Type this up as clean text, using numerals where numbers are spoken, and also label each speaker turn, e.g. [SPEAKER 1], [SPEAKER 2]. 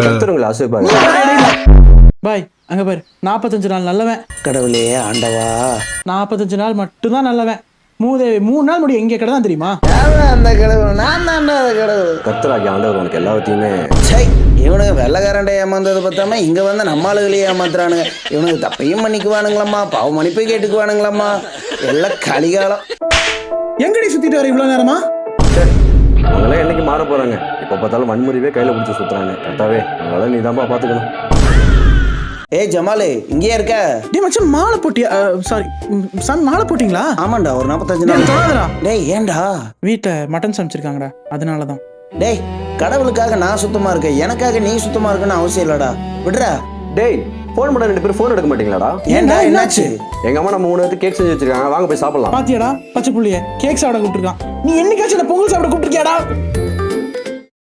[SPEAKER 1] கத்துருங்களா அசைப்பாரு.
[SPEAKER 2] பாய் அங்க பாரு 45 நாள் நல்லவன்.
[SPEAKER 3] கடவுளே ஆண்டவா,
[SPEAKER 2] 45 நாள் மட்டும்தான் நல்லவன். மூதேவி 3 நாள் முடி எங்க கடை தான் தெரியுமா?
[SPEAKER 3] அந்த கடவுள் நான் தான் அந்த கடவுள்.
[SPEAKER 1] கத்துறாக்கி ஆண்டவர் உனக்கு எல்லாத்தையுமே.
[SPEAKER 3] சை, இவனுக்கு வெள்ளக்காரண்டை ஏமாந்தது பார்த்தாம இங்க வந்து நம்ம ஆளுகளையே ஏமாத்துறானுங்க. இவனுக்கு தப்பையும் பண்ணிக்குவானுங்களாம்மா, பாவ மன்னிப்பு கேட்டுக்குவானுங்களாம்மா. எல்லாம் கலிகாலம்.
[SPEAKER 2] எங்கடி சுத்திட்டு வர இவ்வளவு நேரமா?
[SPEAKER 1] அவங்களாம் என்னைக்கு மாற போறாங்க? இப்ப பார்த்தாலும் வன்முறையே கையில பிடிச்சி சுத்துறாங்க. கரெக்டாவே அவங்களால நீ தான்ப்பா பாத்துக்கணும்.
[SPEAKER 3] ஏய் ஜமாலு, இங்கேயே இருக்க?
[SPEAKER 2] டேய் மச்சான் மாலை போட்டியா? சாரி சாமி, மாலை போட்டிங்களா?
[SPEAKER 3] ஆமாண்டா, ஒரு 45 நாள்.
[SPEAKER 2] தொடாதடா.
[SPEAKER 3] டேய் ஏன்டா?
[SPEAKER 2] வீட்டுல மட்டன் சமைச்சிருக்காங்கடா, அதனாலதான்.
[SPEAKER 3] டேய், கடவுளுக்காக நான் சுத்தமா இருக்கேன், எனக்காக நீ சுத்தமா இருக்குன்னு அவசியம் இல்லடா. விடுறா.
[SPEAKER 1] டேய் போன் பண்ண 2 பேரும் போன் எடுக்க மாட்டீங்களாடா?
[SPEAKER 3] ஏன்டா, என்னாச்சு?
[SPEAKER 1] எங்க அம்மா நம்ம 3 பேருக்கு கேக் செஞ்சு வச்சிருக்காங்க, வாங்க போய் சாப்பிடலாம்.
[SPEAKER 2] பாத்தியாடா பச்சை புள்ளிய கேக் சாப்பிட கூப்பிட்டுருக்கான். நீ என்னைக்காச்சும் இந்த பொங்கல் சாப்பிட கூப்பிட்டுருக்கியாடா?